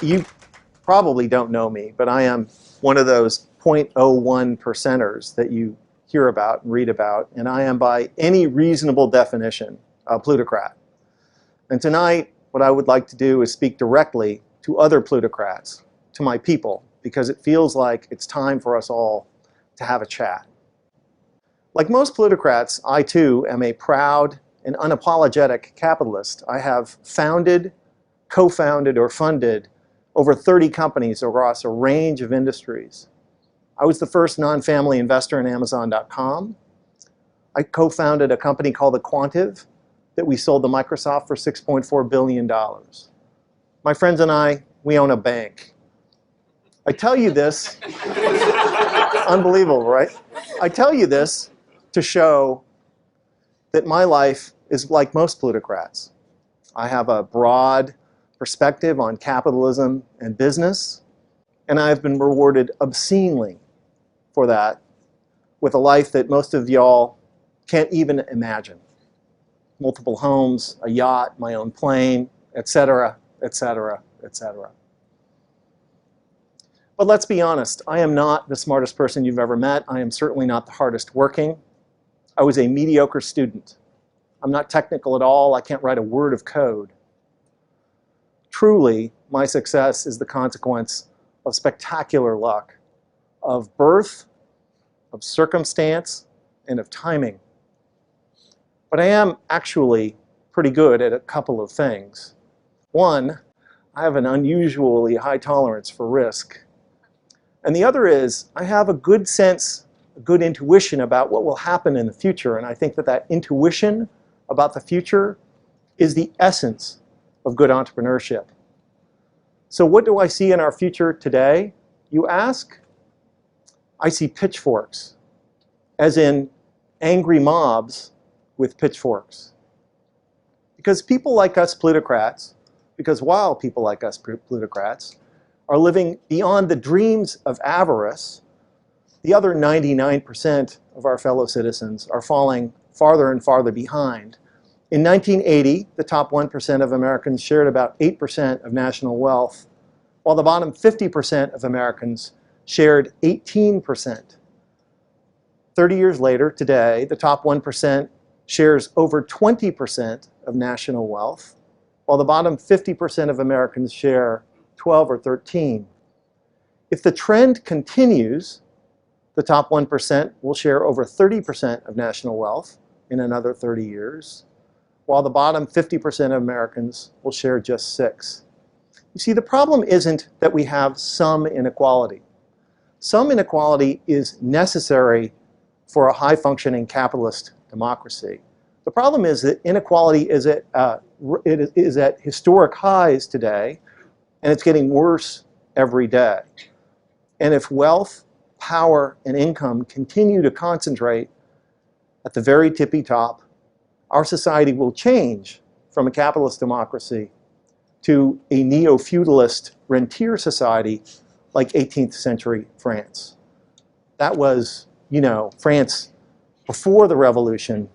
You probably don't know me, but I am one of those 0.01 percenters that you hear about and read about, and I am by any reasonable definition a plutocrat. And tonight, what I would like to do is speak directly to other plutocrats, to my people, because it feels like it's time for us all to have a chat. Like most plutocrats, I too am a proud and unapologetic capitalist. I have founded, co-founded, or funded over 30 companies across a range of industries. I was the first non-family investor in Amazon.com. I co-founded a company called The Quantive that we sold to Microsoft for $6.4 billion. My friends and I, we own a bank. I tell you this, unbelievable, right? I tell you this to show that my life is like most plutocrats. I have a broad perspective on capitalism and business, and I've been rewarded obscenely for that with a life that most of y'all can't even imagine. Multiple homes, a yacht, my own plane, etc., etc., etc. But let's be honest, I am not the smartest person you've ever met. I am certainly not the hardest working. I was a mediocre student. I'm not technical at all. I can't write a word of code. Truly, my success is the consequence of spectacular luck, of birth, of circumstance, and of timing. But I am actually pretty good at a couple of things. One, I have an unusually high tolerance for risk. And the other is, I have a good sense, a good intuition about what will happen in the future. And I think that that intuition about the future is the essence of good entrepreneurship. So what do I see in our future today, you ask? I see pitchforks, as in angry mobs with pitchforks. Because people like us plutocrats, because while people like us plutocrats are living beyond the dreams of avarice, the other 99% of our fellow citizens are falling farther and farther behind. In 1980, the top 1% of Americans shared about 8% of national wealth, while the bottom 50% of Americans shared 18%. 30 years later, today, the top 1% shares over 20% of national wealth, while the bottom 50% of Americans share 12 or 13. If the trend continues, the top 1% will share over 30% of national wealth in another 30 years, while the bottom 50% of Americans will share just 6%. You see, the problem isn't that we have some inequality. Some inequality is necessary for a high-functioning capitalist democracy. The problem is that inequality is at historic highs today, and it's getting worse every day. And if wealth, power, and income continue to concentrate at the very tippy top, our society will change from a capitalist democracy to a neo-feudalist rentier society like 18th century France. That was, you know, France before the revolution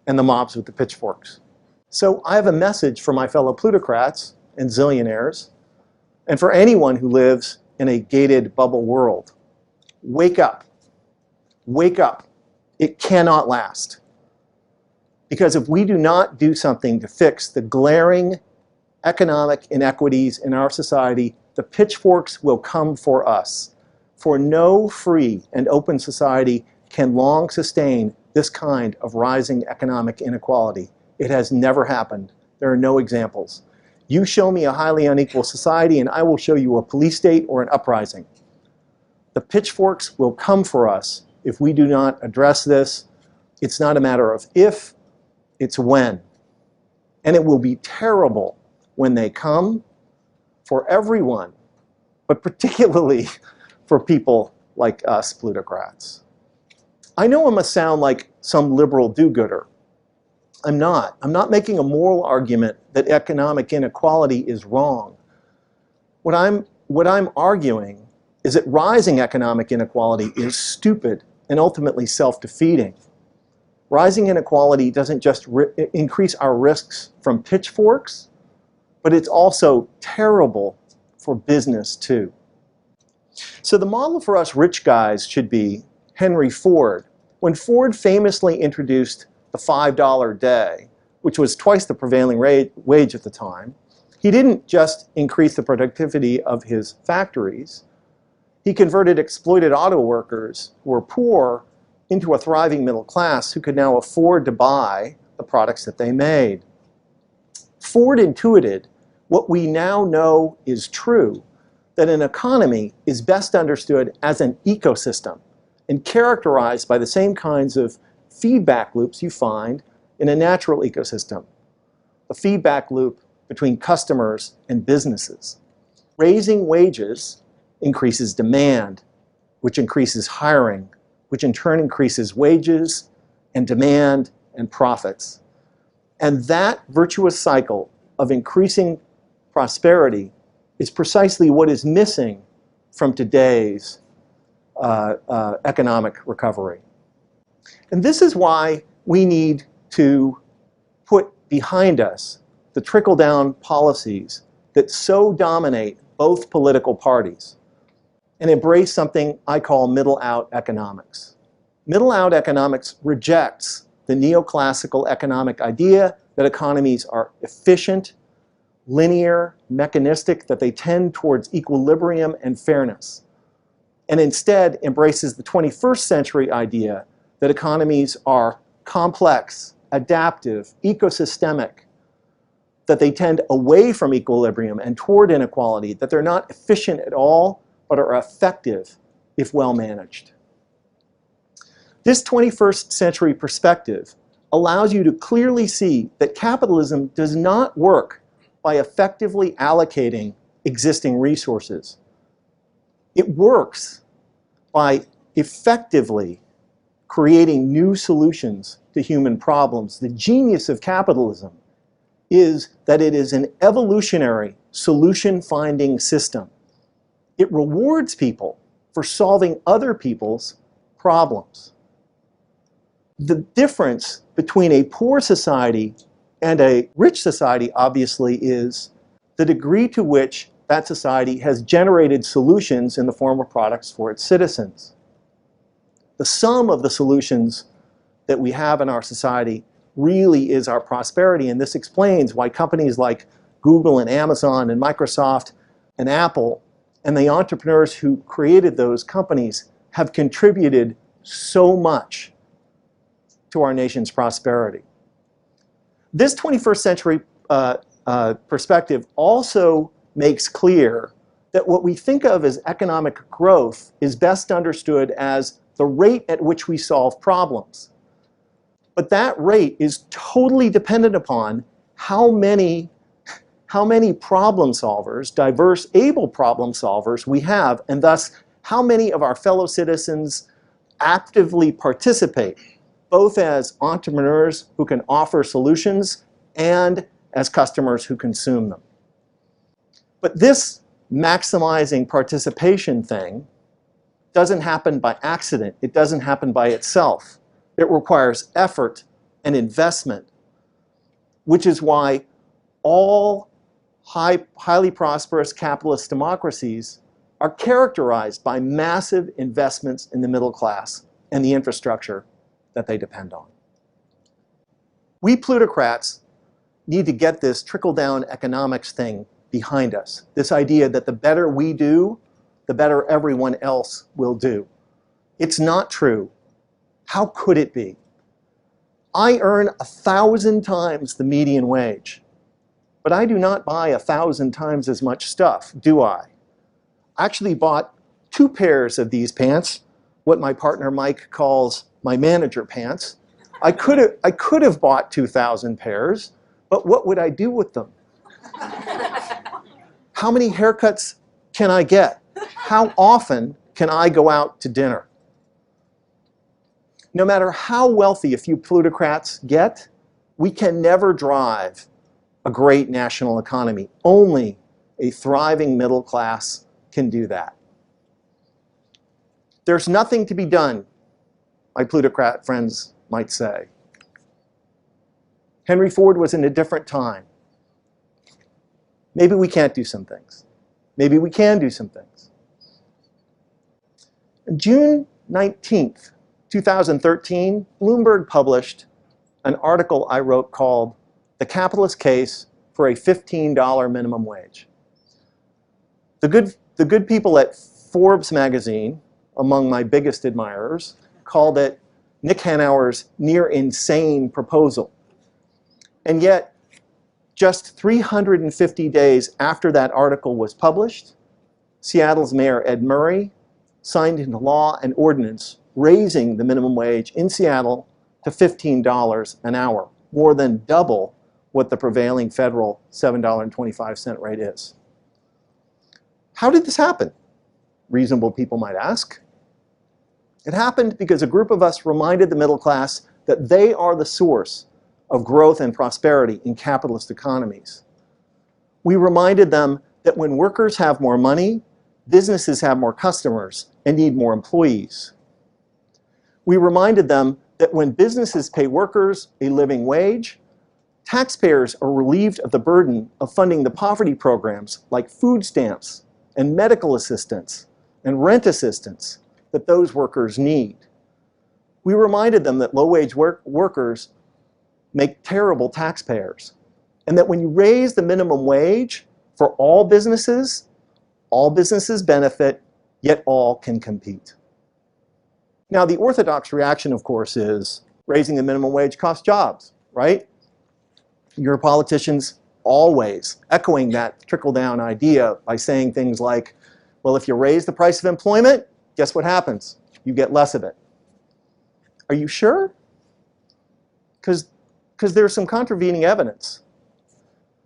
and the mobs with the pitchforks. So I have a message for my fellow plutocrats and zillionaires, and for anyone who lives in a gated bubble world. Wake up. Wake up. It cannot last. Because if we do not do something to fix the glaring economic inequities in our society, the pitchforks will come for us. For no free and open society can long sustain this kind of rising economic inequality. It has never happened. There are no examples. You show me a highly unequal society and I will show you a police state or an uprising. The pitchforks will come for us if we do not address this. It's not a matter of if, it's when. And it will be terrible when they come for everyone, but particularly for people like us plutocrats. I know I must sound like some liberal do-gooder. I'm not. I'm not making a moral argument that economic inequality is wrong. What I'm arguing is that rising economic inequality is stupid and ultimately self-defeating. Rising inequality doesn't just increase our risks from pitchforks, but it's also terrible for business too. So the model for us rich guys should be Henry Ford. When Ford famously introduced the $5 day, which was twice the prevailing wage at the time, he didn't just increase the productivity of his factories. He converted exploited auto workers who were poor into a thriving middle class who could now afford to buy the products that they made. Ford intuited what we now know is true, that an economy is best understood as an ecosystem and characterized by the same kinds of feedback loops you find in a natural ecosystem. The feedback loop between customers and businesses. Raising wages increases demand, which increases hiring, which in turn increases wages and demand and profits. And that virtuous cycle of increasing prosperity is precisely what is missing from today's economic recovery. And this is why we need to put behind us the trickle-down policies that so dominate both political parties and embrace something I call middle-out economics. Middle-out economics rejects the neoclassical economic idea that economies are efficient, linear, mechanistic, that they tend towards equilibrium and fairness, and instead embraces the 21st century idea that economies are complex, adaptive, ecosystemic, that they tend away from equilibrium and toward inequality, that they're not efficient at all, but are effective if well managed. This 21st century perspective allows you to clearly see that capitalism does not work by effectively allocating existing resources. It works by effectively creating new solutions to human problems. The genius of capitalism is that it is an evolutionary solution-finding system. It rewards people for solving other people's problems. The difference between a poor society and a rich society, obviously, is the degree to which that society has generated solutions in the form of products for its citizens. The sum of the solutions that we have in our society really is our prosperity, and this explains why companies like Google and Amazon and Microsoft and Apple and the entrepreneurs who created those companies have contributed so much to our nation's prosperity. This 21st century perspective also makes clear that what we think of as economic growth is best understood as the rate at which we solve problems. But that rate is totally dependent upon how many problem solvers, diverse, able problem solvers we have, and thus how many of our fellow citizens actively participate, both as entrepreneurs who can offer solutions and as customers who consume them. But this maximizing participation thing doesn't happen by accident. It doesn't happen by itself. It requires effort and investment, which is why all highly prosperous capitalist democracies are characterized by massive investments in the middle class and the infrastructure that they depend on. We plutocrats need to get this trickle-down economics thing behind us. This idea that the better we do, the better everyone else will do. It's not true. How could it be? I earn 1,000 times the median wage, but I do not buy 1,000 times as much stuff, do I? I actually bought 2 pairs of these pants, what my partner Mike calls my manager pants. I could have bought 2,000 pairs, but what would I do with them? How many haircuts can I get? How often can I go out to dinner? No matter how wealthy a few plutocrats get, we can never drive a great national economy. Only a thriving middle class can do that. There's nothing to be done, my plutocrat friends might say. Henry Ford was in a different time. Maybe we can't do some things. maybe we can do some things. On June 19th, 2013, Bloomberg published an article I wrote called "The Capitalist Case for a $15 Minimum Wage." The good people at Forbes magazine, among my biggest admirers, called it Nick Hanauer's near insane proposal. And yet, just 350 days after that article was published, Seattle's Mayor Ed Murray signed into law an ordinance raising the minimum wage in Seattle to $15 an hour, more than double what the prevailing federal $7.25 rate is. How did this happen? Reasonable people might ask. It happened because a group of us reminded the middle class that they are the source of growth and prosperity in capitalist economies. We reminded them that when workers have more money, businesses have more customers and need more employees. We reminded them that when businesses pay workers a living wage, taxpayers are relieved of the burden of funding the poverty programs like food stamps and medical assistance and rent assistance that those workers need. We reminded them that low-wage workers make terrible taxpayers, and that when you raise the minimum wage for all businesses benefit, yet all can compete. Now, the orthodox reaction, of course, is raising the minimum wage costs jobs, right? Your politicians always echoing that trickle-down idea by saying things like, well, if you raise the price of employment, guess what happens? You get less of it. Are you sure? Because there's some contravening evidence.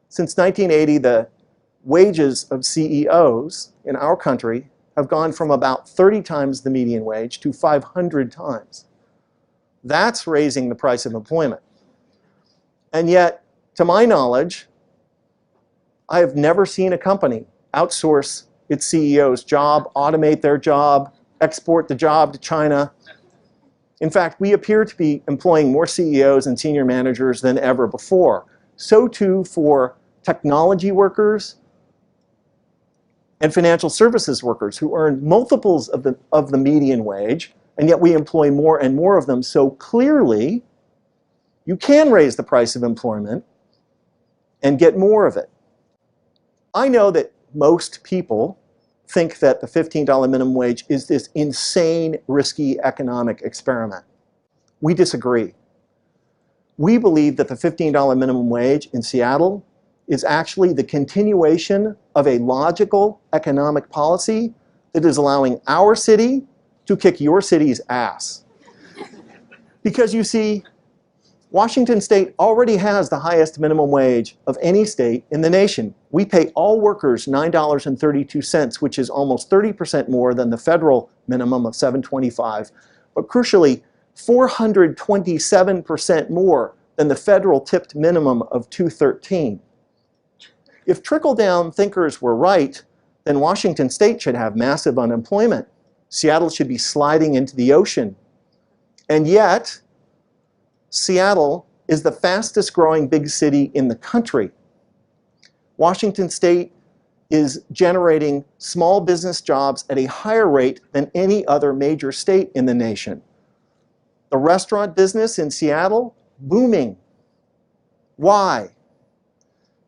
Since 1980, the wages of CEOs in our country have gone from about 30 times the median wage to 500 times. That's raising the price of employment. And yet, to my knowledge, I have never seen a company outsource its CEO's job, automate their job, export the job to China. In fact, we appear to be employing more CEOs and senior managers than ever before. So too for technology workers and financial services workers who earn multiples of the median wage, and yet we employ more and more of them. So clearly, you can raise the price of employment and get more of it. I know that most people think that the $15 minimum wage is this insane, risky economic experiment. We disagree. We believe that the $15 minimum wage in Seattle is actually the continuation of a logical economic policy that is allowing our city to kick your city's ass. Because you see, Washington State already has the highest minimum wage of any state in the nation. We pay all workers $9.32, which is almost 30% more than the federal minimum of $7.25, but crucially, 427% more than the federal tipped minimum of $2.13. If trickle-down thinkers were right, then Washington State should have massive unemployment. Seattle should be sliding into the ocean. And yet, Seattle is the fastest growing big city in the country. Washington State is generating small business jobs at a higher rate than any other major state in the nation. The restaurant business in Seattle, booming. Why?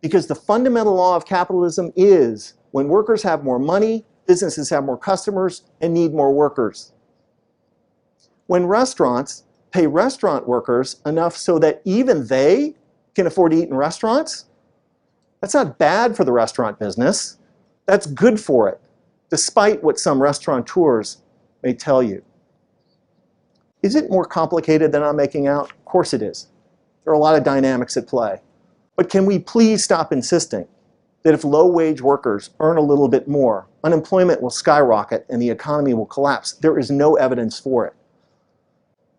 Because the fundamental law of capitalism is when workers have more money, businesses have more customers and need more workers. When restaurants pay restaurant workers enough so that even they can afford to eat in restaurants, that's not bad for the restaurant business. That's good for it, despite what some restaurateurs may tell you. Is it more complicated than I'm making out? Of course it is. There are a lot of dynamics at play. But can we please stop insisting that if low-wage workers earn a little bit more, unemployment will skyrocket and the economy will collapse? There is no evidence for it.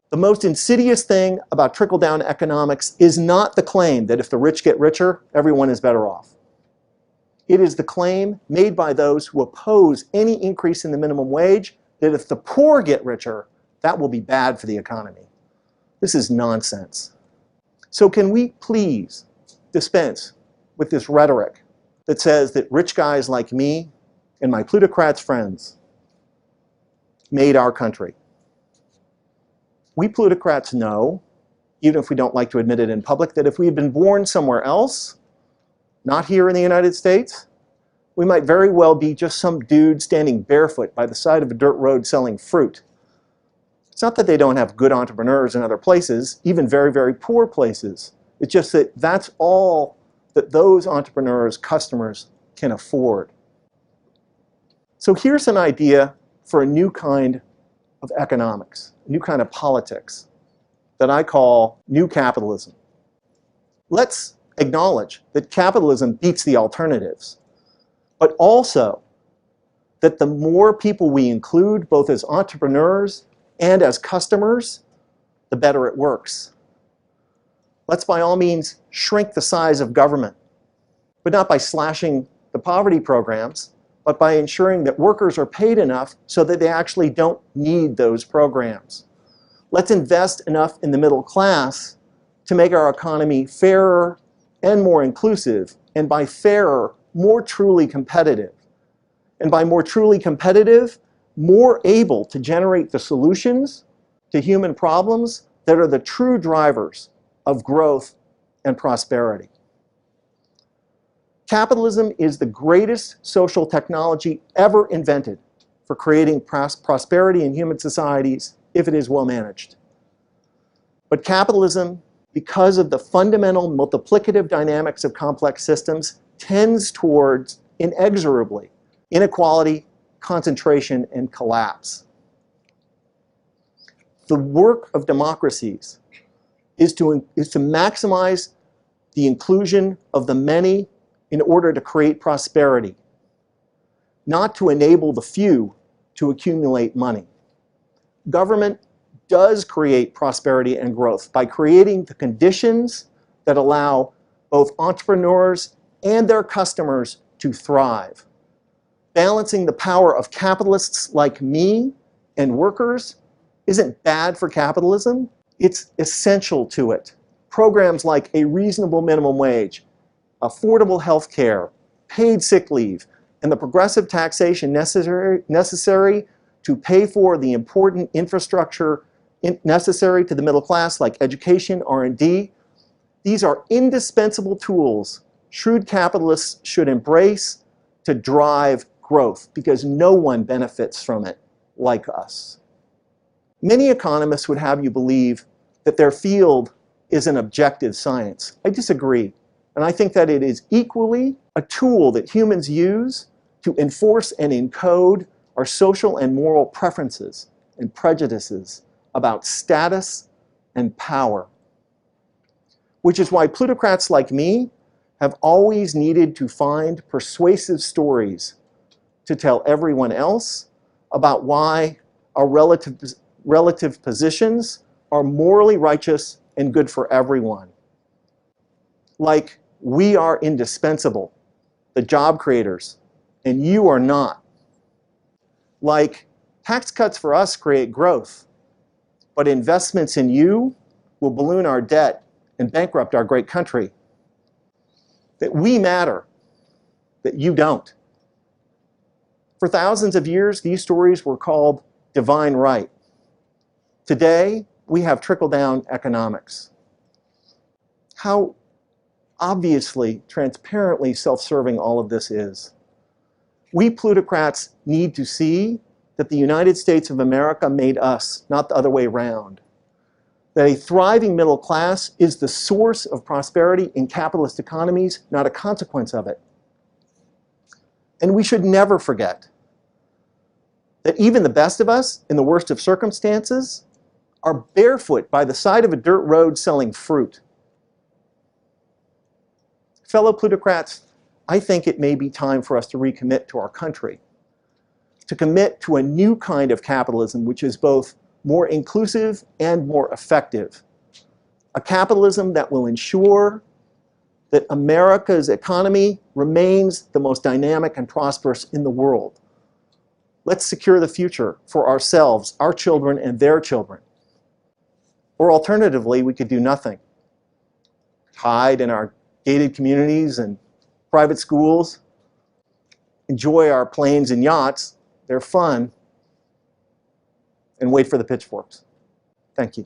The most insidious thing about trickle-down economics is not the claim that if the rich get richer, everyone is better off. It is the claim made by those who oppose any increase in the minimum wage that if the poor get richer, that will be bad for the economy. This is nonsense. So can we please dispense with this rhetoric that says that rich guys like me and my plutocrats friends made our country. We plutocrats know, even if we don't like to admit it in public, that if we had been born somewhere else, not here in the United States, we might very well be just some dude standing barefoot by the side of a dirt road selling fruit. It's not that they don't have good entrepreneurs in other places, even very, very poor places. It's just that that's all that those entrepreneurs, customers, can afford. So here's an idea for a new kind of economics, a new kind of politics that I call new capitalism. Let's acknowledge that capitalism beats the alternatives, but also that the more people we include, both as entrepreneurs and as customers, the better it works. Let's by all means shrink the size of government, but not by slashing the poverty programs, but by ensuring that workers are paid enough so that they actually don't need those programs. Let's invest enough in the middle class to make our economy fairer and more inclusive, and by fairer, more truly competitive. And by more truly competitive, more able to generate the solutions to human problems that are the true drivers of growth and prosperity. Capitalism is the greatest social technology ever invented for creating prosperity in human societies if it is well managed. But capitalism, because of the fundamental multiplicative dynamics of complex systems, tends towards, inexorably, inequality, concentration, and collapse. The work of democracies is to maximize the inclusion of the many in order to create prosperity, not to enable the few to accumulate money. Government does create prosperity and growth by creating the conditions that allow both entrepreneurs and their customers to thrive. Balancing the power of capitalists like me and workers isn't bad for capitalism, it's essential to it. Programs like a reasonable minimum wage, affordable health care, paid sick leave, and the progressive taxation necessary to pay for the important infrastructure necessary to the middle class, like education, R&D. These are indispensable tools shrewd capitalists should embrace to drive growth, because no one benefits from it like us. Many economists would have you believe that their field is an objective science. I disagree. And I think that it is equally a tool that humans use to enforce and encode our social and moral preferences and prejudices about status and power. Which is why plutocrats like me have always needed to find persuasive stories to tell everyone else about why our relative positions are morally righteous and good for everyone. Like, we are indispensable, the job creators, and you are not. Like, tax cuts for us create growth, but investments in you will balloon our debt and bankrupt our great country. That we matter, that you don't. For thousands of years, these stories were called divine right. Today, we have trickle-down economics. How obviously, transparently self-serving all of this is. We plutocrats need to see that the United States of America made us, not the other way around. That a thriving middle class is the source of prosperity in capitalist economies, not a consequence of it. And we should never forget that even the best of us, in the worst of circumstances, are barefoot by the side of a dirt road selling fruit. Fellow plutocrats, I think it may be time for us to recommit to our country, to commit to a new kind of capitalism which is both more inclusive and more effective. A capitalism that will ensure that America's economy remains the most dynamic and prosperous in the world. Let's secure the future for ourselves, our children, and their children. Or alternatively, we could do nothing. Hide in our gated communities and private schools, enjoy our planes and yachts. They're fun. And wait for the pitchforks. Thank you.